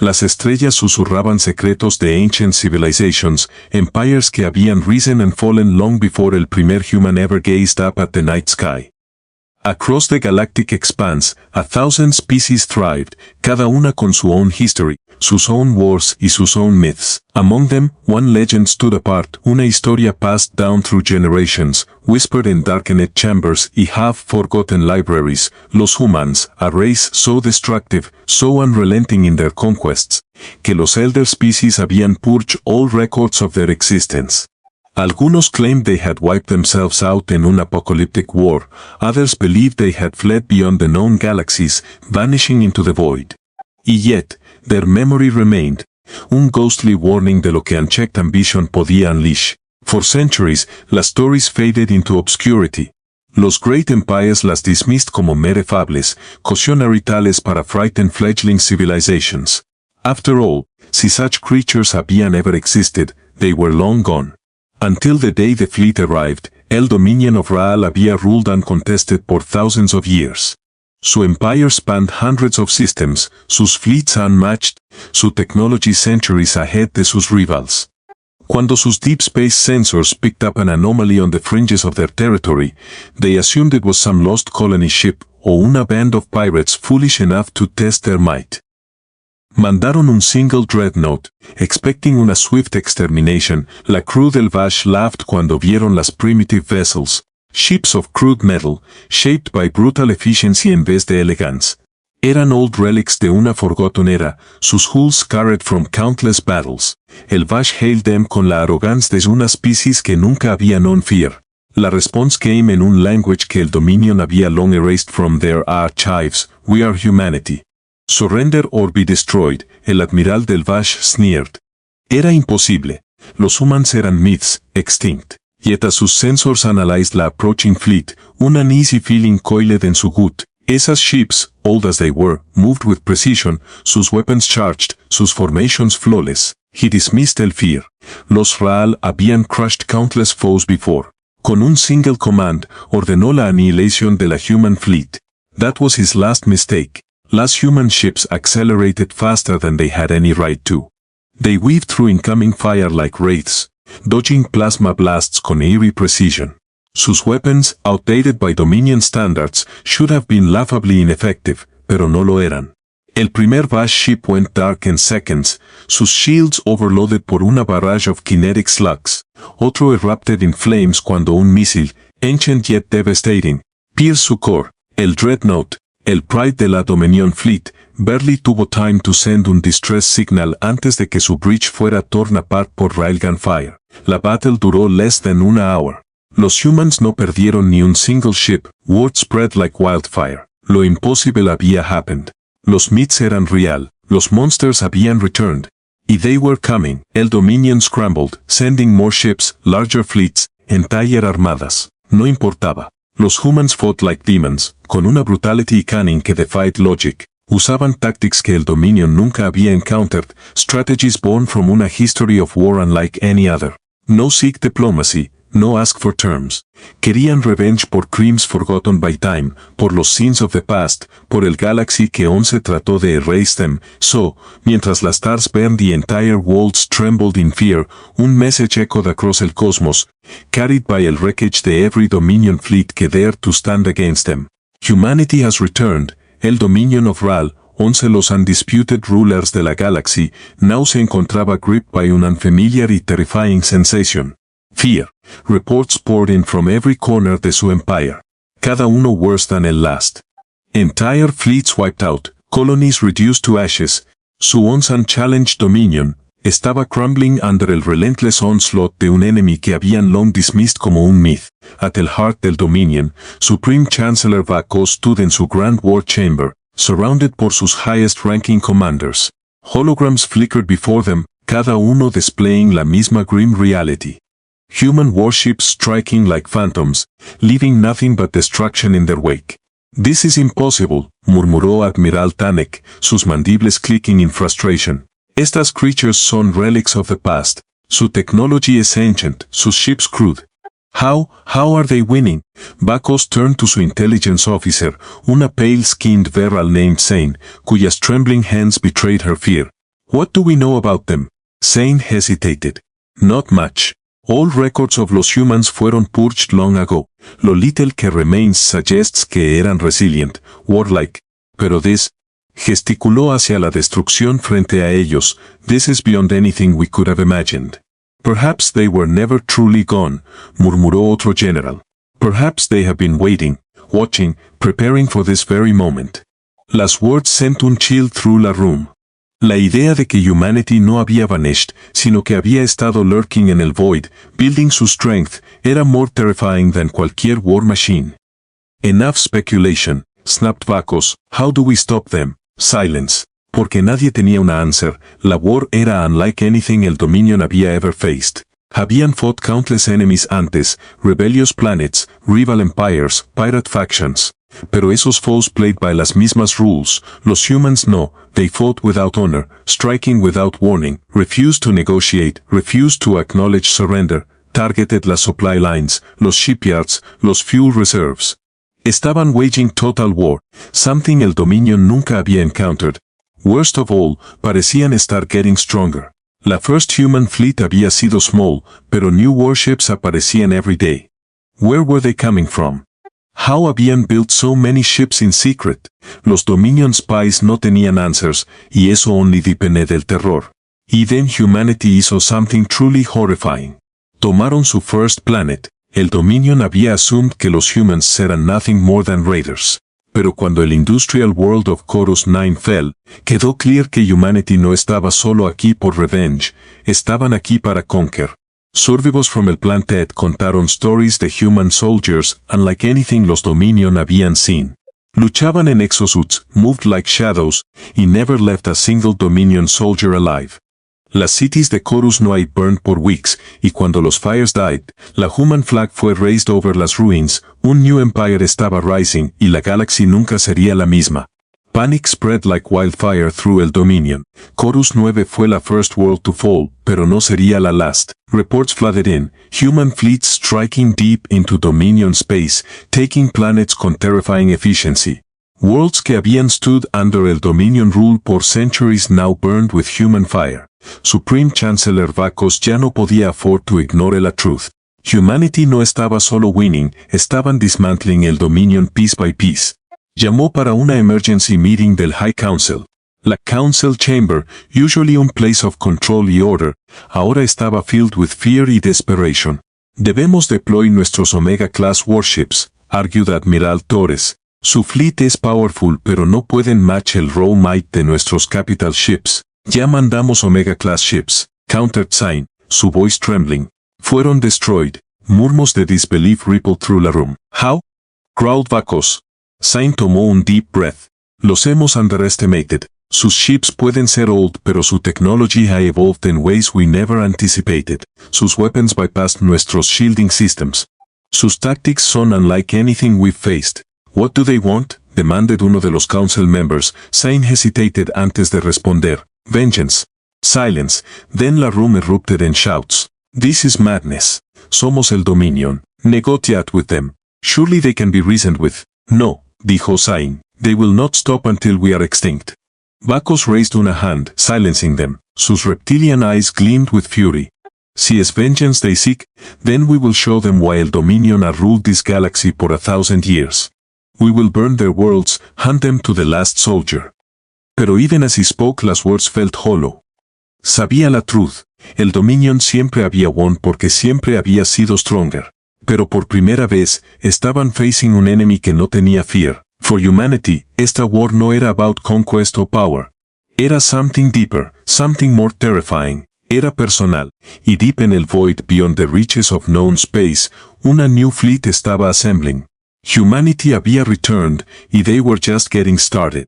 Las estrellas susurraban secretos de ancient civilizations, empires que habían risen and fallen long before el primer human ever gazed up at the night sky. Across the galactic expanse, 1,000 species thrived, cada una con su own history, sus own wars y sus own myths. Among them, one legend stood apart, una historia passed down through generations, whispered in darkened chambers y half-forgotten libraries, los humans, a race so destructive, so unrelenting in their conquests, que los elder species habían purged all records of their existence. Algunos claimed they had wiped themselves out in an apocalyptic war, others believed they had fled beyond the known galaxies, vanishing into the void. Y yet, their memory remained, un ghostly warning de lo que unchecked ambition podía unleash. For centuries, las stories faded into obscurity. Los great empires las dismissed como mere fables, cautionary tales para frighten fledgling civilizations. After all, si such creatures habían ever existed, they were long gone. Until the day the fleet arrived, el dominion of Raal había ruled uncontested por thousands of years. Su empire spanned hundreds of systems, sus fleets unmatched, su technology centuries ahead de sus rivals. Cuando sus deep space sensors picked up an anomaly on the fringes of their territory, they assumed it was some lost colony ship o una band of pirates foolish enough to test their might. Mandaron un single dreadnought, expecting una swift extermination. La crew del Vash laughed cuando vieron las primitive vessels, ships of crude metal, shaped by brutal efficiency en vez de elegance. Eran old relics de una forgotten era, sus hulls scarred from countless battles. El Vash hailed them con la arrogancia de una species que nunca había known fear. La response came en un language que el Dominion había long erased from their archives: "We are humanity. Surrender or be destroyed", el admiral del Vash sneered. Era imposible. Los humans eran myths, extinct. Yet as sus sensors analyzed la approaching fleet, un uneasy feeling coiled en su gut. Esas ships, old as they were, moved with precision, sus weapons charged, sus formations flawless. He dismissed el fear. Los Raal habían crushed countless foes before. Con un single command, ordenó la aniquilación de la human fleet. That was his last mistake. Last human ships accelerated faster than they had any right to. They weaved through incoming fire like wraiths, dodging plasma blasts con eerie precision. Sus weapons, outdated by Dominion standards, should have been laughably ineffective, pero no lo eran. El primer Vash ship went dark in seconds, sus shields overloaded por una barrage of kinetic slugs. Otro erupted in flames cuando un misil, ancient yet devastating, pierced su core. El dreadnought, el pride de la Dominion Fleet, barely tuvo time to send un distress signal antes de que su breach fuera torn apart por railgun fire. La battle duró less than una hour. Los humans no perdieron ni un single ship, word spread like wildfire. Lo impossible había happened. Los myths eran real, los monsters habían returned. Y they were coming. El Dominion scrambled, sending more ships, larger fleets, entire armadas. No importaba. Los humans fought like demons, con una brutality y cunning que defied logic. Usaban tactics que el Dominion nunca había encountered, strategies born from una history of war unlike any other. No seek diplomacy, no ask for terms. Querían revenge por crimes forgotten by time, por los sins of the past, por el galaxy que aún se trató de erase them. So, mientras las stars burned the entire worlds trembled in fear, un message echoed across el cosmos, carried by el wreckage de every Dominion fleet que dared to stand against them. Humanity has returned. El Dominion of Raal, 11 los undisputed rulers de la galaxy, now se encontraba gripped by an unfamiliar y terrifying sensation. Fear. Reports poured in from every corner de su empire. Cada uno worse than el last. Entire fleets wiped out, colonies reduced to ashes. Su once unchallenged dominion estaba crumbling under el relentless onslaught de un enemy que habían long dismissed como un myth. At el heart del Dominion, Supreme Chancellor Vaco stood in su Grand War Chamber, surrounded por sus highest-ranking commanders. Holograms flickered before them, cada uno displaying la misma grim reality. Human warships striking like phantoms, leaving nothing but destruction in their wake. "This is impossible", murmuró Admiral Tanek, sus mandibles clicking in frustration. Estas creatures son relics of the past. Su technology is ancient, sus ships crude. How are they winning? Bakos turned to su intelligence officer, una pale-skinned Veral named Zane, cuyas trembling hands betrayed her fear. What do we know about them? Zane hesitated. Not much. All records of los humans fueron purged long ago. Lo little que remains suggests que eran resilient, warlike. Pero this, gesticuló hacia la destrucción frente a ellos, this is beyond anything we could have imagined. Perhaps they were never truly gone, murmuró otro general. Perhaps they have been waiting, watching, preparing for this very moment. Las words sent un chill through la room. La idea de que humanity no había vanished, sino que había estado lurking en el void, building su strength, era more terrifying than cualquier war machine. Enough speculation, snapped Vakos, how do we stop them? Silence. Porque nadie tenía una answer, la war era unlike anything el Dominion había ever faced. Habían fought countless enemies antes, rebellious planets, rival empires, pirate factions. Pero esos foes played by las mismas rules, los humans no, they fought without honor, striking without warning, refused to negotiate, refused to acknowledge surrender, targeted las supply lines, los shipyards, los fuel reserves. Estaban waging total war, something el Dominion nunca había encountered. Worst of all, parecían estar getting stronger. La first human fleet había sido small, pero new warships aparecían every day. Where were they coming from? How habían built so many ships in secret? Los Dominion spies no tenían answers, y eso only deepened el terror. Y then humanity hizo something truly horrifying. Tomaron su first planet. El Dominion había assumed que los humans eran nothing more than raiders. Pero cuando el Industrial World of Chorus 9 fell, quedó clear que humanity no estaba solo aquí por revenge, estaban aquí para conquer. Survivors from el planet contaron stories de human soldiers unlike anything los Dominion habían seen. Luchaban en exosuits, moved like shadows, y never left a single Dominion soldier alive. Las cities de Chorus 9 burned por weeks, y cuando los fires died, la human flag fue raised over las ruins, un new empire estaba rising y la galaxy nunca sería la misma. Panic spread like wildfire through el Dominion. Chorus 9 fue la first world to fall, pero no sería la last. Reports flooded in, human fleets striking deep into Dominion space, taking planets con terrifying efficiency. Worlds que habían stood under el Dominion rule por centuries now burned with human fire. Supreme Chancellor Vakos ya no podía afford to ignore la truth. Humanity no estaba solo winning, estaban dismantling el Dominion piece by piece. Llamó para una emergency meeting del High Council. La Council Chamber, usually un place of control y order, ahora estaba filled with fear y desperation. Debemos deploy nuestros Omega-class warships, argued Admiral Torres. Su fleet es powerful pero no pueden match el raw might de nuestros capital ships. Ya mandamos Omega-class ships, countered Zane, su voice trembling. Fueron destroyed. Murmurs de disbelief rippled through la room. How? Growled Vakos. Zane tomó un deep breath. Los hemos underestimated. Sus ships pueden ser old pero su technology ha evolved in ways we never anticipated. Sus weapons bypassed nuestros shielding systems. Sus tactics son unlike anything we've faced. What do they want? Demanded uno de los council members. Zane hesitated antes de responder. Vengeance. Silence. Then la room erupted in shouts. This is madness. Somos el Dominion. Negotiate with them. Surely they can be reasoned with. No, dijo Zane. They will not stop until we are extinct. Vakos raised una hand, silencing them. Sus reptilian eyes gleamed with fury. Si es vengeance they seek, then we will show them why el Dominion ha ruled this galaxy for 1,000 years. We will burn their worlds, hunt them to the last soldier. Pero even as he spoke las words felt hollow. Sabía la truth. El Dominion siempre había won porque siempre había sido stronger. Pero por primera vez, estaban facing un enemy que no tenía fear. For humanity, esta war no era about conquest or power. Era something deeper, something more terrifying. Era personal. Y deep en el void beyond the reaches of known space, una new fleet estaba assembling. Humanity había returned, y they were just getting started.